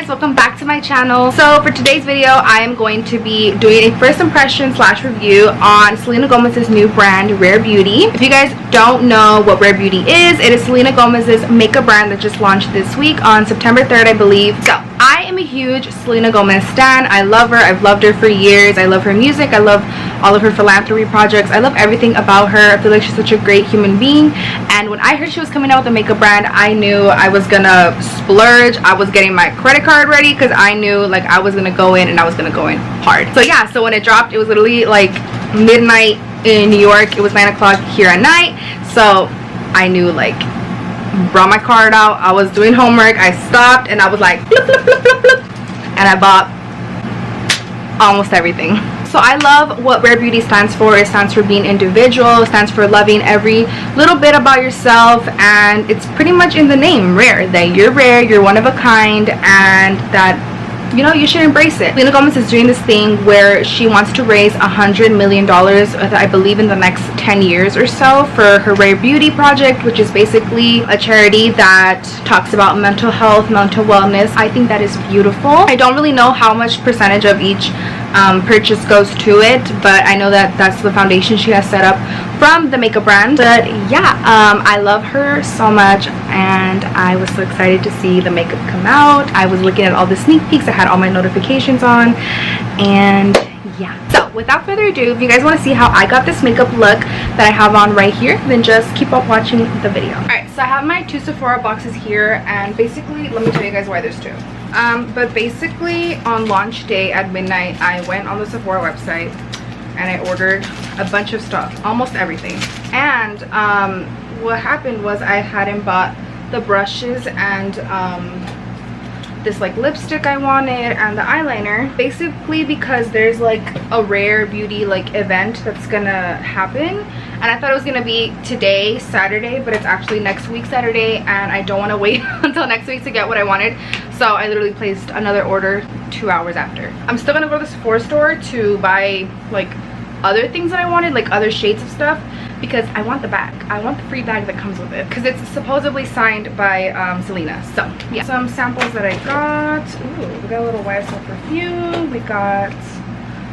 guys, welcome back to my channel. So for today's video, I am going to be doing a first impression / review on Selena Gomez's new brand, Rare Beauty. If you guys don't know what Rare Beauty is, it is Selena Gomez's makeup brand that just launched this week on September 3rd, I believe. So I am a huge Selena Gomez stan. I love her. I've loved her for years. I love her music. I love all of her philanthropy projects. I love everything about her. I feel like she's such a great human being. And when I heard she was coming out with a makeup brand, I knew I was gonna splurge. I was getting my credit card ready because I knew like I was gonna go in and I was gonna go in hard. So yeah, so when it dropped, it was literally like midnight in New York. It was 9 o'clock here at night. So I knew, like, brought my card out. I was doing homework. I stopped and I was like bloop, bloop, bloop, bloop, bloop, and I bought almost everything. So I love what Rare Beauty stands for. It stands for being individual. It stands for loving every little bit about yourself, and it's pretty much in the name, rare, that you're rare, you're one of a kind, and that, you know, you should embrace it. Selena Gomez is doing this thing where she wants to raise $100 million, I believe, in the next 10 years or so for her Rare Beauty project, which is basically a charity that talks about mental health, mental wellness. I think that is beautiful. I don't really know how much percentage of each purchase goes to it, but I know that that's the foundation she has set up from the makeup brand. But yeah, I love her so much, and I was so excited to see the makeup come out. I was looking at all the sneak peeks. I had all my notifications on, and yeah. So without further ado, if you guys want to see how I got this makeup look that I have on right here, then just keep up watching the video. Alright, so I have my 2 Sephora boxes here, and basically, let me tell you guys why there's 2. But basically on launch day at midnight, I went on the Sephora website and I ordered a bunch of stuff, almost everything. And what happened was I hadn't bought the brushes and this like lipstick I wanted and the eyeliner, basically because there's like a Rare Beauty like event that's gonna happen, and I thought it was gonna be today, Saturday, but it's actually next week Saturday, and I don't want to wait until next week to get what I wanted. So I literally placed another order 2 hours after. I'm still gonna go to the Sephora store to buy like other things that I wanted, like other shades of stuff, because I want the bag. I want the free bag that comes with it, because it's supposedly signed by Selena. So yeah, some samples that I got. Ooh, we got a little YSL perfume, we got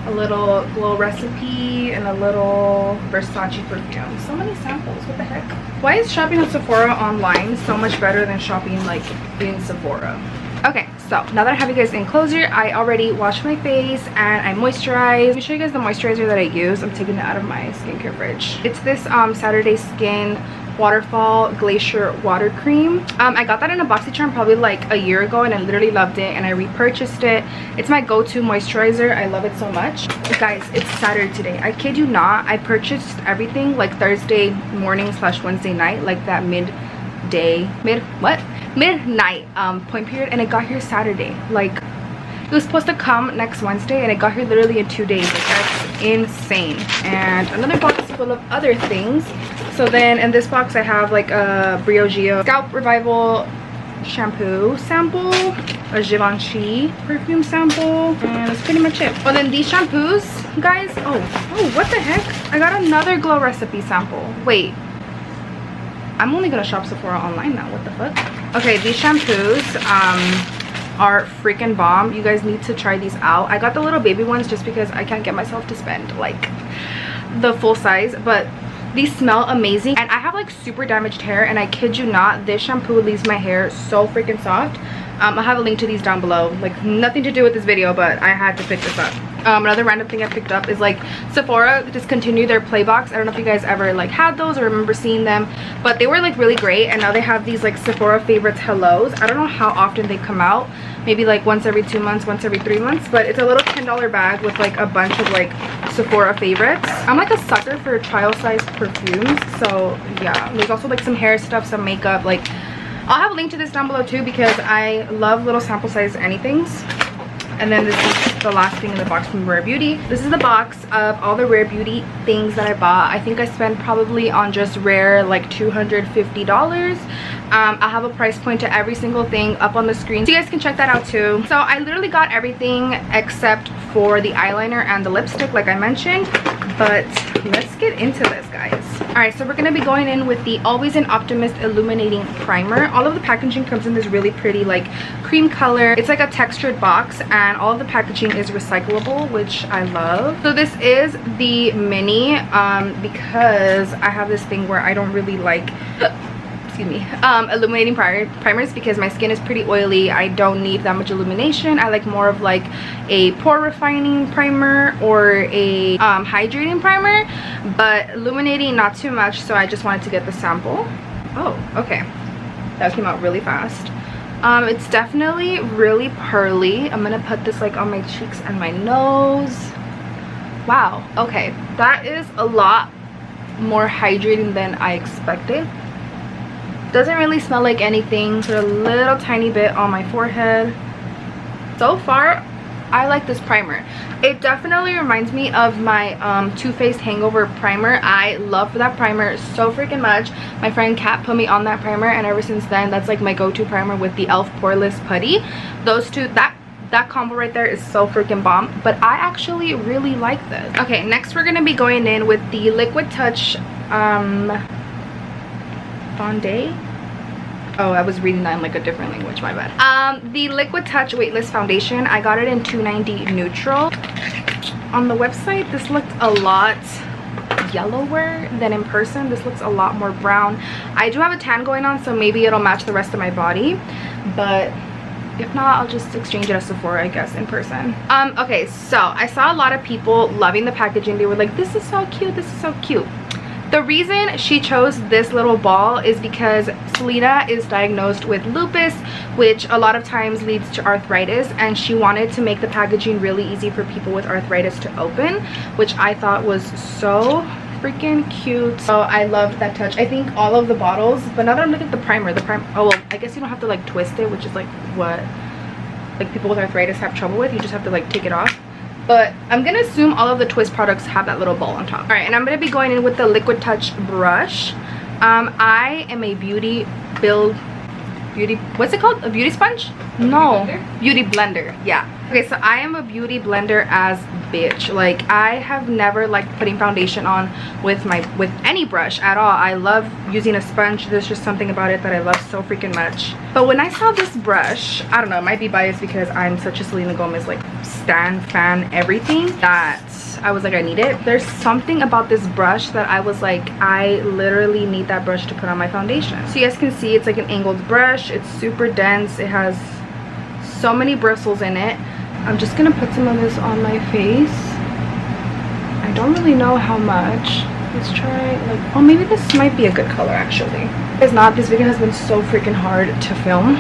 a little Glow Recipe, and a little Versace perfume. So many samples, what the heck. Why is shopping at Sephora online so much better than shopping like in Sephora? Okay, so now that I have you guys in closer, I already washed my face and I moisturized. Let me show you guys the moisturizer that I use. I'm taking it out of my skincare fridge. It's this Saturday Skin Waterfall Glacier Water Cream. I got that in a BoxyCharm probably like a year ago, and I literally loved it, and I repurchased it. It's my go-to moisturizer. I love it so much. Guys, it's Saturday today. I kid you not. I purchased everything like Thursday morning / Wednesday night, like that midnight point period, and it got here Saturday. Like, it was supposed to come next Wednesday, and it got here literally in 2 days. Like, that's insane. And another box full of other things. So then in this box I have like a Briogeo Scalp Revival shampoo sample, a Givenchy perfume sample, and that's pretty much it. Oh, then these shampoos, guys. Oh, what the heck? I got another Glow Recipe sample. Wait, I'm only gonna shop Sephora online now. What the fuck? Okay, these shampoos are freaking bomb. You guys need to try these out. I got the little baby ones just because I can't get myself to spend like the full size, but these smell amazing. And I have like super damaged hair, and I kid you not, this shampoo leaves my hair so freaking soft. I'll have a link to these down below. Like, nothing to do with this video, but I had to pick this up. Another random thing I picked up is like Sephora discontinued their play box. I don't know if you guys ever like had those or remember seeing them, but they were like really great, and now they have these like Sephora favorites hellos. I don't know how often they come out, maybe like once every 2 months, once every 3 months, but it's a little $10 bag with like a bunch of like Sephora favorites. I'm like a sucker for trial size perfumes, so yeah. There's also like some hair stuff, some makeup. Like, I'll have a link to this down below too, because I love little sample size anythings. And then this is the last thing in the box from Rare Beauty. This is the box of all the Rare Beauty things that I bought. I think I spent probably on just Rare like $250. I have a price point to every single thing up on the screen, so you guys can check that out too. So I literally got everything except for the eyeliner and the lipstick, like I mentioned. But let's get into this, guys. Alright, so we're going to be going in with the Always an Optimist Illuminating Primer. All of the packaging comes in this really pretty like cream color. It's like a textured box, and all of the packaging is recyclable, which I love. So this is the mini because I have this thing where I don't really like excuse me, illuminating primers because my skin is pretty oily. I don't need that much illumination. I like more of like a pore refining primer or a hydrating primer, but illuminating not too much, so I just wanted to get the sample. Oh, okay, that came out really fast. It's definitely really pearly. I'm gonna put this like on my cheeks and my nose. Wow, okay, that is a lot more hydrating than I expected. Doesn't really smell like anything. Put a little tiny bit on my forehead. So far, I like this primer. It definitely reminds me of my Too Faced Hangover primer. I love that primer so freaking much. My friend Kat put me on that primer, and ever since then, that's like my go-to primer with the e.l.f. Poreless Putty. Those two, that combo right there is so freaking bomb, but I actually really like this. Okay, next we're gonna be going in with the Liquid Touch Fondé. Oh, I was reading that in like a different language, my bad. The Liquid Touch Weightless Foundation, I got it in 290 neutral. On the website, this looked a lot yellower than in person. This looks a lot more brown. I do have a tan going on, so maybe it'll match the rest of my body, but if not, I'll just exchange it at Sephora, I guess, in person. Okay, so I saw a lot of people loving the packaging. They were like, this is so cute, this is so cute. The reason she chose this little ball is because Selena is diagnosed with lupus, which a lot of times leads to arthritis, and she wanted to make the packaging really easy for people with arthritis to open, which I thought was so freaking cute. So I loved that touch. I think all of the bottles, but now that I'm looking at the primer, oh well, I guess you don't have to like twist it, which is like what like people with arthritis have trouble with. You just have to like take it off. But I'm gonna assume all of the Twist products have that little ball on top. All right, and I'm gonna be going in with the Liquid Touch brush. I am a what's it called? A beauty sponge? No, beauty blender. Yeah. Okay, so I am a beauty blender as bitch. Like, I have never liked putting foundation on with any brush at all. I love using a sponge. There's just something about it that I love so freaking much. But when I saw this brush, I don't know, it might be biased because I'm such a Selena Gomez like stan fan everything, that I was like, I need it. There's something about this brush that I was like, I literally need that brush to put on my foundation. So you guys can see it's like an angled brush. It's super dense. It has so many bristles in it. I'm just gonna put some of this on my face. I don't really know how much. Let's try like, oh, maybe this might be a good color actually. If not, this video has been so freaking hard to film.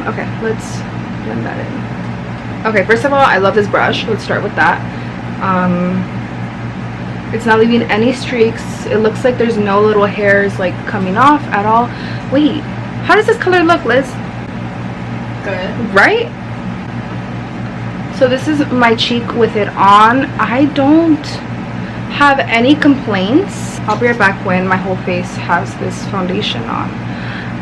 Okay, let's blend that in. Okay, first of all, I love this brush. Let's start with that. It's not leaving any streaks. It looks like there's no little hairs like coming off at all. Wait, how does this color look, Liz? Good. Right? So this is my cheek with it on. I don't have any complaints. I'll be right back when my whole face has this foundation on.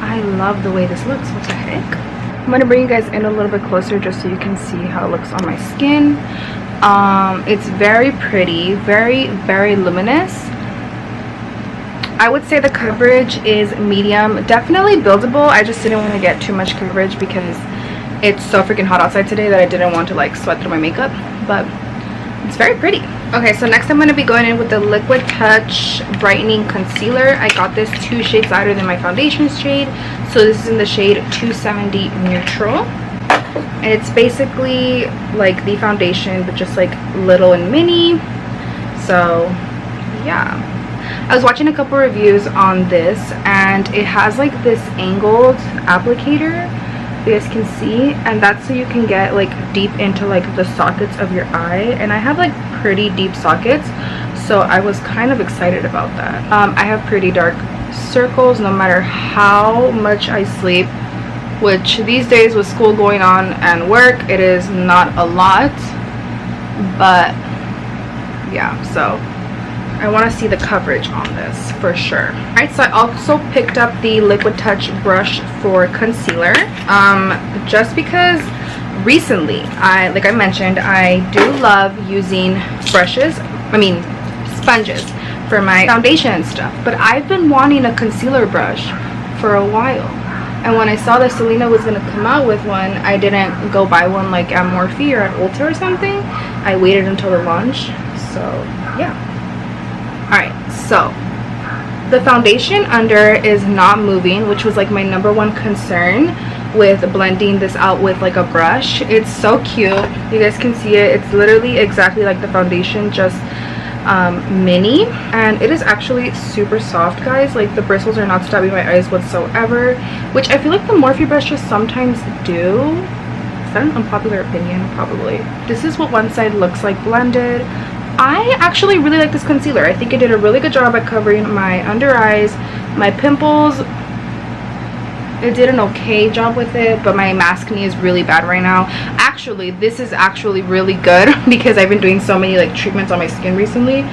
I love the way this looks. What the heck? I'm going to bring you guys in a little bit closer just so you can see how it looks on my skin. It's very pretty, very, very luminous. I would say the coverage is medium, definitely buildable. I just didn't want to get too much coverage because it's so freaking hot outside today that I didn't want to like sweat through my makeup, but it's very pretty. Okay, so next I'm going to be going in with the Liquid Touch Brightening Concealer. I got this 2 shades lighter than my foundation shade, so this is in the shade 270 Neutral. And it's basically like the foundation, but just like little and mini. So yeah, I was watching a couple reviews on this, and it has like this angled applicator, you guys can see, and that's so you can get like deep into like the sockets of your eye, and I have like pretty deep sockets, so I was kind of excited about that. I have pretty dark circles no matter how much I sleep, which these days with school going on and work, it is not a lot, but yeah, so I want to see the coverage on this for sure. Alright, so I also picked up the Liquid Touch brush for concealer, just because recently, like I mentioned, I do love using sponges for my foundation and stuff. But I've been wanting a concealer brush for a while, and when I saw that Selena was gonna come out with one, I didn't go buy one like at Morphe or at Ulta or something. I waited until the launch. So yeah. Alright, so the foundation under is not moving, which was like my #1 concern with blending this out with like a brush. It's so cute. You guys can see it. It's literally exactly like the foundation, just mini, and it is actually super soft, guys. Like the bristles are not stabbing my eyes whatsoever, which I feel like the Morphe brushes sometimes do. Is that an unpopular opinion? Probably. This is what one side looks like blended. I actually really like this concealer. I think it did a really good job at covering my under eyes, my pimples. It did an okay job with it, but my maskne is really bad right now. Actually, this is actually really good because I've been doing so many like treatments on my skin recently.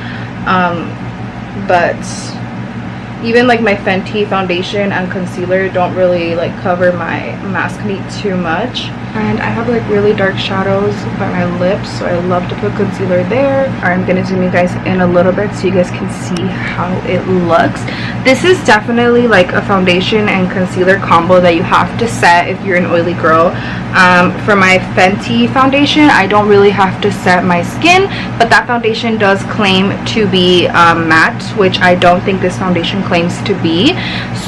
But even like my Fenty foundation and concealer don't really like cover my maskne too much. And I have like really dark shadows by my lips, so I love to put concealer there. Alright, I'm gonna zoom you guys in a little bit so you guys can see how it looks. This is definitely like a foundation and concealer combo that you have to set if you're an oily girl. For my Fenty foundation, I don't really have to set my skin, but that foundation does claim to be matte, which I don't think this foundation claims to be.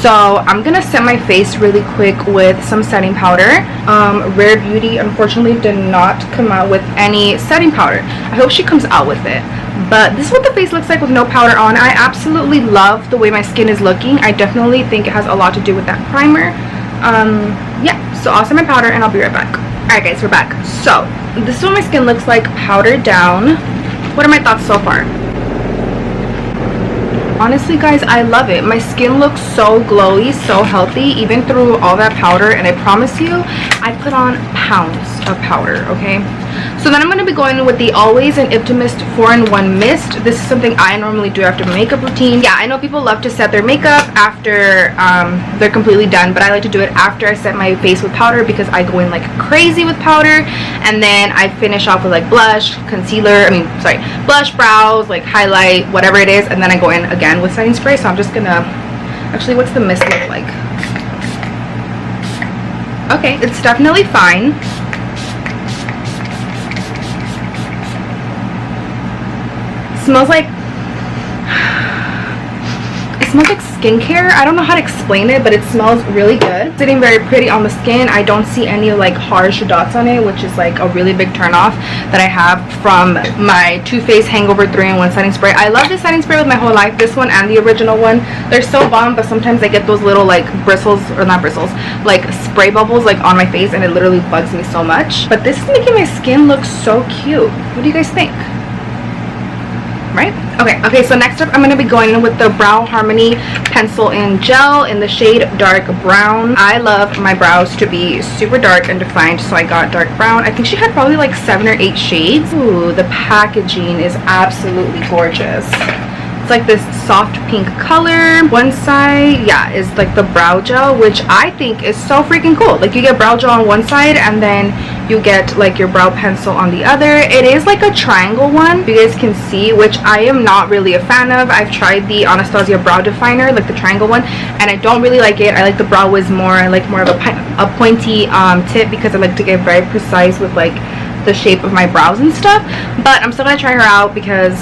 So I'm gonna set my face really quick with some setting powder. Rare Beauty unfortunately did not come out with any setting powder. I hope she comes out with it. But this is what the face looks like with no powder on. I absolutely love the way my skin is looking. I definitely think it has a lot to do with that primer. Yeah, so I'll set my powder and I'll be right back. Alright guys, we're back. So this is what my skin looks like powdered down. What are my thoughts so far? Honestly guys, I love it. My skin looks so glowy, so healthy, even through all that powder, and I promise you, I put on pounds of powder, okay? So then I'm going to be going in with the Always and Optimist 4-in-1 Mist. This is something I normally do after my makeup routine. Yeah, I know people love to set their makeup after they're completely done, but I like to do it after I set my face with powder because I go in like crazy with powder, and then I finish off with like blush, concealer, blush, brows, like highlight, whatever it is, and then I go in again with setting spray. So I'm just gonna, actually, what's the mist look like? Okay, it's definitely fine. Smells like skincare. I don't know how to explain it, but it smells really good. Sitting very pretty on the skin. I don't see any like harsh dots on it, which is like a really big turn off that I have from my Too Faced Hangover 3-in-1 setting spray. I love this setting spray with my whole life, this one and the original one. They're so bomb, but sometimes I get those little like bristles, or not bristles, like spray bubbles like on my face, and it literally bugs me so much. But this is making my skin look so cute. What do you guys think? Right? Okay, so next up I'm going to be going in with the Brow Harmony Pencil in Gel in the shade Dark Brown. I love my brows to be super dark and defined, so I got dark brown. I think she had probably like 7 or 8 shades. Ooh, the packaging is absolutely gorgeous. It's like this soft pink color. One side, yeah, is like the brow gel, which I think is so freaking cool. Like you get brow gel on one side and then you get like your brow pencil on the other. It is like a triangle one, you guys can see, which I am not really a fan of. I've tried the Anastasia brow definer, like the triangle one, and I don't really like it. I like the Brow Wiz more. I like more of a pointy tip because I like to get very precise with like the shape of my brows and stuff. But I'm still gonna try her out because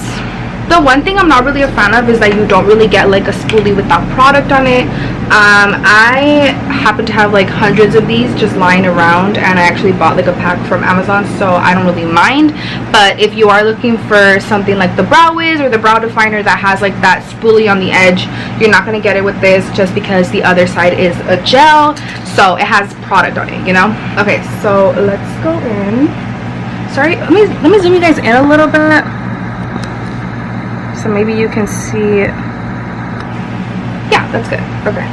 the one thing I'm not really a fan of is that you don't really get like a spoolie with that product on it. I happen to have like hundreds of these just lying around, and I actually bought like a pack from Amazon, so I don't really mind. But if you are looking for something like the Brow Wiz or the brow definer that has like that spoolie on the edge, you're not going to get it with this just because the other side is a gel, so it has product on it, you know? Okay, so let's go in. Sorry, let me zoom you guys in a little bit so maybe you can see. Yeah, that's good. Okay,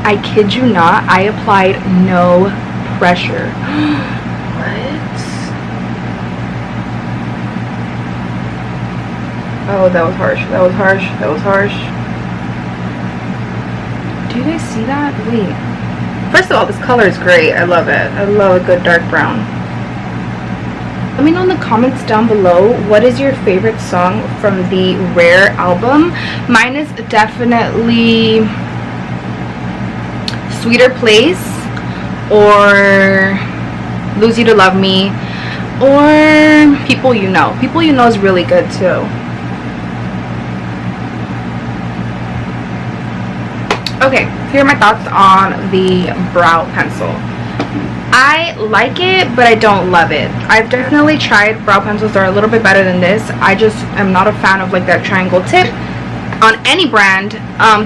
I kid you not, I applied no pressure. What? Oh, that was harsh. That was harsh. That was harsh. Do you guys see that? Wait. First of all, this color is great. I love it. I love a good dark brown. Let me know in the comments down below, what is your favorite song from the Rare album? Mine is definitely Sweeter Place, or Lose You to Love Me, or People You Know. People You Know is really good too. Okay, here are my thoughts on the brow pencil. I like it, but I don't love it. I've definitely tried brow pencils that are a little bit better than this. I just am not a fan of like that triangle tip on any brand.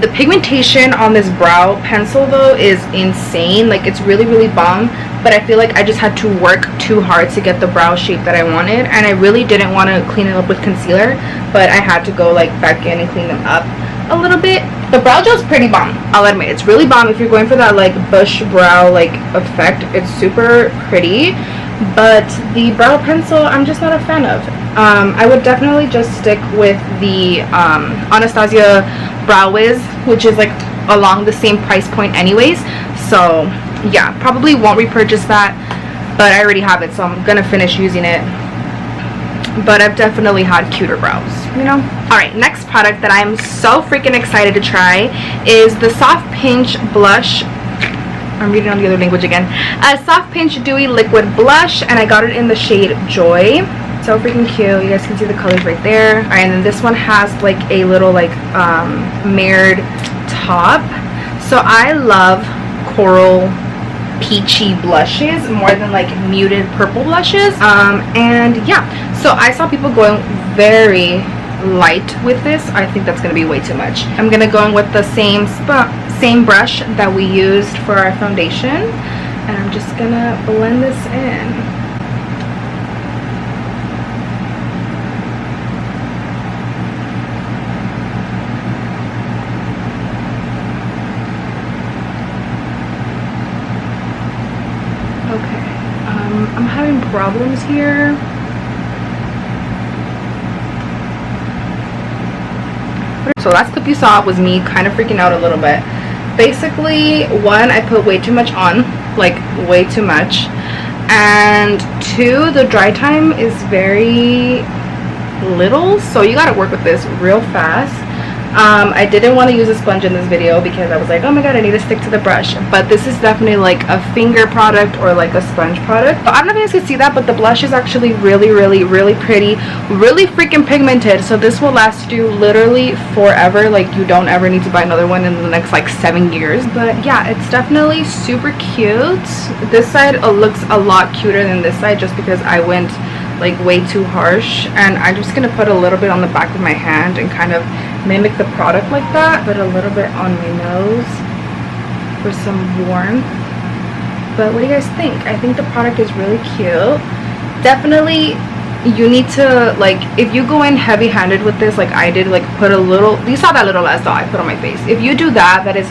The pigmentation on this brow pencil though is insane. Like, it's really bomb, but I feel like I just had to work too hard to get the brow shape that I wanted, and I really didn't want to clean it up with concealer, but I had to go like back in and clean them up a little bit. The brow gel's pretty bomb, I'll admit. It's really bomb if you're going for that like bush brow like effect. It's super pretty, but the brow pencil I'm just not a fan of. I would definitely just stick with the Anastasia Brow Wiz, which is like along the same price point anyways. So yeah, probably won't repurchase that, but I already have it, so I'm gonna finish using it. But I've definitely had cuter brows, you know. Alright, next product that I'm so freaking excited to try is the Soft Pinch Blush. I'm reading on the other language again. A Soft Pinch Dewy Liquid Blush, and I got it in the shade Joy. So freaking cute. You guys can see the colors right there. Alright, and then this one has like a little like mirrored top. So I love coral peachy blushes more than like muted purple blushes. And yeah, so I saw people going very light with this. I think that's gonna be way too much. I'm gonna go in with the same brush that we used for our foundation, and I'm just gonna blend this in. I'm having problems here. So last clip you saw was me kind of freaking out a little bit. Basically, one, I put way too much on, like way too much, and two, the dry time is very little, so you gotta work with this real fast. I didn't want to use a sponge in this video because I was like, oh my god, I need to stick to the brush, but this is definitely like a finger product or like a sponge product. So I don't know if you guys can see that, but the blush is actually really pretty, really freaking pigmented, so this will last you literally forever. Like, you don't ever need to buy another one in the next like 7 years. But yeah, it's definitely super cute. This side looks a lot cuter than this side just because I went like way too harsh, and I'm just gonna put a little bit on the back of my hand and kind of mimic the product like that. Put a little bit on my nose for some warmth. But what do you guys think? I think the product is really cute. Definitely you need to, like, if you go in heavy handed with this like I did, like put a little, you saw that little last dot I put on my face. If you do that, that is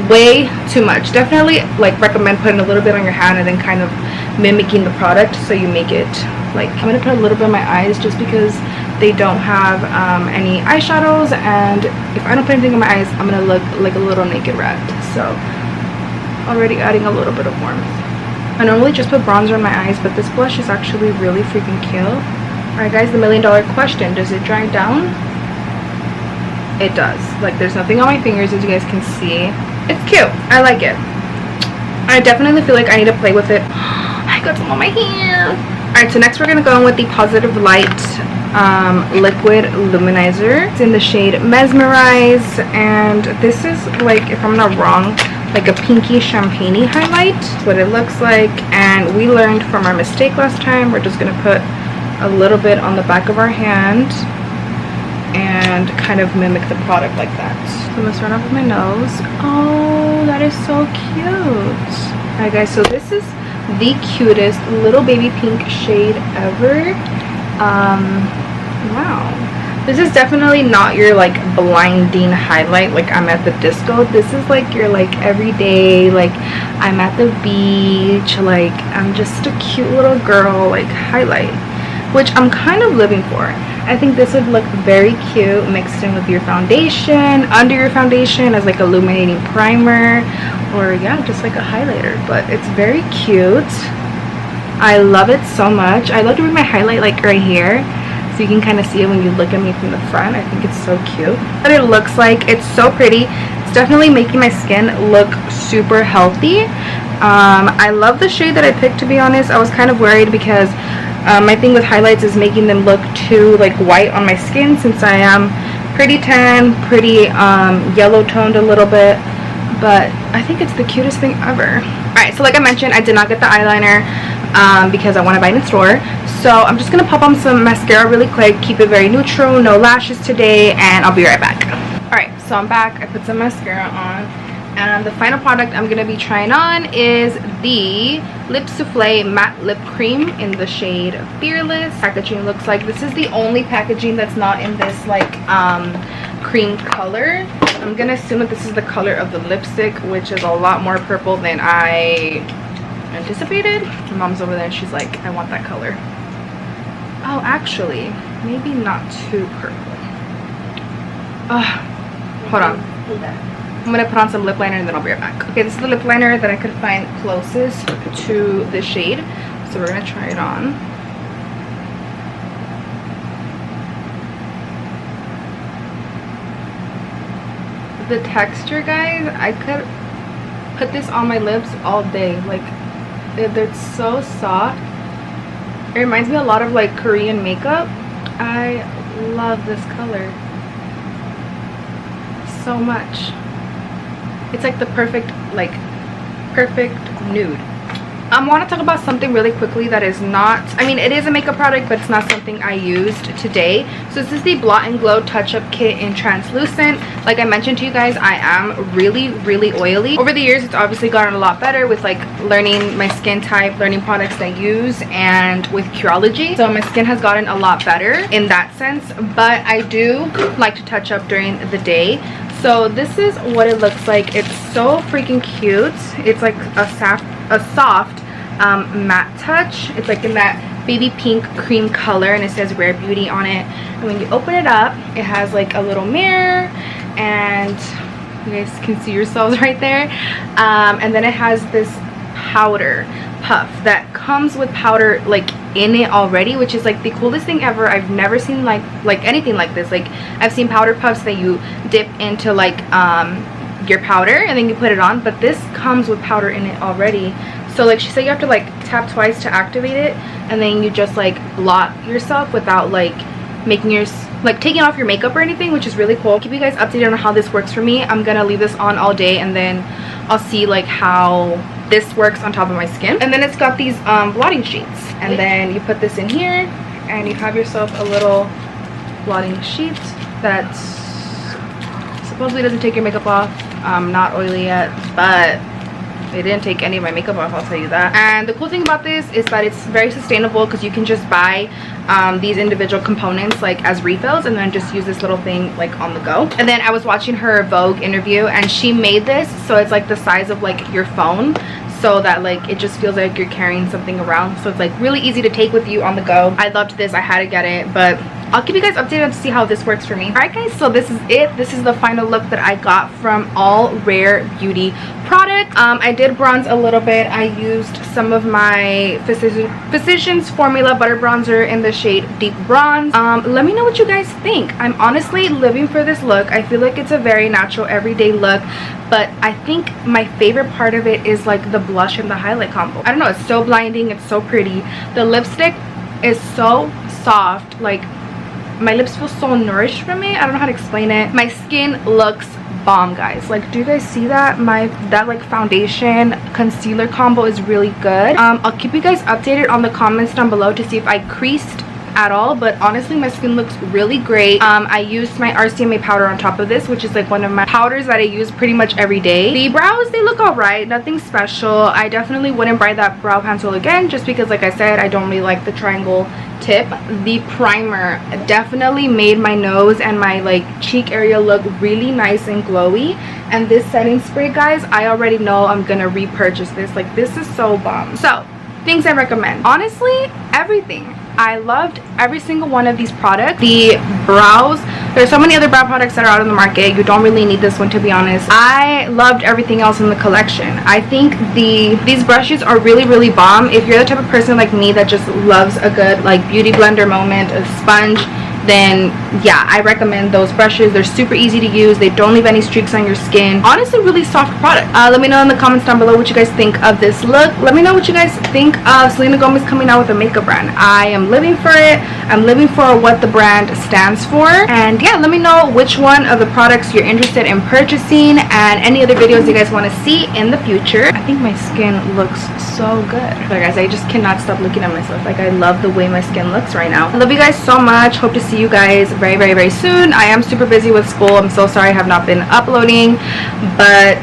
way too much. Definitely like recommend putting a little bit on your hand and then kind of mimicking the product so you make it like, I'm gonna put a little bit on my eyes just because they don't have any eyeshadows, and if I don't put anything on my eyes I'm gonna look like a little naked rat. So already adding a little bit of warmth. I normally just put bronzer on my eyes, but this blush is actually really freaking cute. Alright guys, the $1 million question, does it dry down? It does. Like, there's nothing on my fingers, as you guys can see. It's cute. I like it. I definitely feel like I need to play with it. I got some on my hair. Alright, so next we're going to go in with the Positive Light Liquid Luminizer. It's in the shade Mesmerize, and this is like, if I'm not wrong, like a pinky champagne-y highlight. That's what it looks like, and we learned from our mistake last time. We're just going to put a little bit on the back of our hand and kind of mimic the product like that. So I'm going to start off with my nose. Oh, that is so cute. Alright guys, so this is the cutest little baby pink shade ever. Wow, this is definitely not your like blinding highlight like I'm at the disco. This is like your like everyday, like I'm at the beach, like I'm just a cute little girl like highlight, which I'm kind of living for. I think this would look very cute mixed in with your foundation, under your foundation as like illuminating primer, or yeah, just like a highlighter. But it's very cute. I love it so much. I love to bring my highlight like right here, so you can kind of see it when you look at me from the front. I think it's so cute. What it looks like, it's so pretty. It's definitely making my skin look super healthy. I love the shade that I picked, to be honest. I was kind of worried because my thing with highlights is making them look too like white on my skin, since I am pretty tan, pretty yellow toned a little bit. But I think it's the cutest thing ever. Alright, so like I mentioned, I did not get the eyeliner because I want to buy it in the store. So I'm just going to pop on some mascara really quick, keep it very neutral, no lashes today, and I'll be right back. Alright, so I'm back. I put some mascara on, and the final product I'm going to be trying on is the Lip Souffle Matte Lip Cream in the shade Fearless. Packaging looks like this is the only packaging that's not in this like cream color. I'm gonna assume that this is the color of the lipstick, which is a lot more purple than I anticipated. My mom's over there and she's like, I want that color. Oh, actually, maybe not too purple. Hold on. I'm gonna put on some lip liner and then I'll be right back. Okay, this is the lip liner that I could find closest to the shade, so we're gonna try it on. The texture, guys, I could put this on my lips all day. Like, they're so soft. It reminds me a lot of like Korean makeup. I love this color so much. It's like the perfect nude. I want to talk about something really quickly that is not, I mean, it is a makeup product, but it's not something I used today. So this is the Blot and Glow Touch-Up Kit in Translucent. Like I mentioned to you guys, I am really oily. Over the years, it's obviously gotten a lot better with like learning my skin type, learning products I use, and with Curology. So my skin has gotten a lot better in that sense, but I do like to touch up during the day. So this is what it looks like. It's so freaking cute. It's like a soft matte touch. It's like in that baby pink cream color, and it says Rare Beauty on it. And when you open it up, it has like a little mirror, and you guys can see yourselves right there. And then it has this powder puff that comes with powder like in it already, which is like the coolest thing ever. I've never seen like anything like this. Like, I've seen powder puffs that you dip into like your powder and then you put it on, but this comes with powder in it already. So like she said, you have to like tap twice to activate it, and then you just like blot yourself without like making your like taking off your makeup or anything, which is really cool. I'll keep you guys updated on how this works for me. I'm gonna leave this on all day, and then I'll see like how this works on top of my skin. And then it's got these blotting sheets, and then you put this in here and you have yourself a little blotting sheet that supposedly doesn't take your makeup off. Not oily yet, but it didn't take any of my makeup off, I'll tell you that. And the cool thing about this is that it's very sustainable, because you can just buy these individual components like as refills, and then just use this little thing like on the go. And then I was watching her Vogue interview, and she made this so it's like the size of like your phone, so that like it just feels like you're carrying something around. So it's like really easy to take with you on the go. I loved this. I had to get it, but I'll keep you guys updated to see how this works for me. Alright guys, so this is it. This is the final look that I got from all Rare Beauty products. I did bronze a little bit. I used some of my Physicians Formula Butter Bronzer in the shade Deep Bronze. Let me know what you guys think. I'm honestly living for this look. I feel like it's a very natural everyday look, but I think my favorite part of it is like the blush and the highlight combo. I don't know, it's so blinding. It's so pretty. The lipstick is so soft. Like, my lips feel so nourished from it. I don't know how to explain it. My skin looks bomb, guys. Like, do you guys see that? That like foundation concealer combo is really good. I'll keep you guys updated on the comments down below to see if I creased at all, but honestly my skin looks really great. I used my RCMA powder on top of this, which is like one of my powders that I use pretty much every day. The brows, they look all right, nothing special. I definitely wouldn't buy that brow pencil again, just because like I said, I don't really like the triangle tip. The primer definitely made my nose and my like cheek area look really nice and glowy. And this setting spray, guys, I already know I'm gonna repurchase this. Like, this is so bomb. So things I recommend, honestly, everything. I loved every single one of these products. The brows, there's so many other brow products that are out on the market. You don't really need this one, to be honest. I loved everything else in the collection. I think these brushes are really bomb. If you're the type of person like me that just loves a good like beauty blender moment, a sponge, then yeah, I recommend those brushes. They're super easy to use. They don't leave any streaks on your skin. Honestly, really soft product. Let me know in the comments down below what you guys think of this look. Let me know what you guys think of Selena Gomez coming out with a makeup brand. I am living for it. I'm living for what the brand stands for. And yeah, let me know which one of the products you're interested in purchasing and any other videos you guys want to see in the future. I think my skin looks so good. But guys, I just cannot stop looking at myself. Like, I love the way my skin looks right now. I love you guys so much. Hope to see you guys very soon. I am super busy with school. I'm so sorry I have not been uploading, but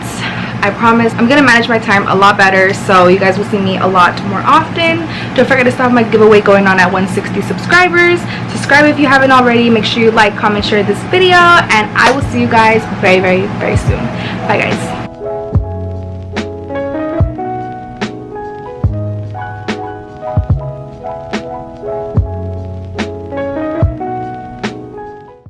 I promise I'm gonna manage my time a lot better, so you guys will see me a lot more often. Don't forget to stop my giveaway going on at 160 subscribers. Subscribe if you haven't already. Make sure you like, comment, share this video, and I will see you guys very soon. Bye guys.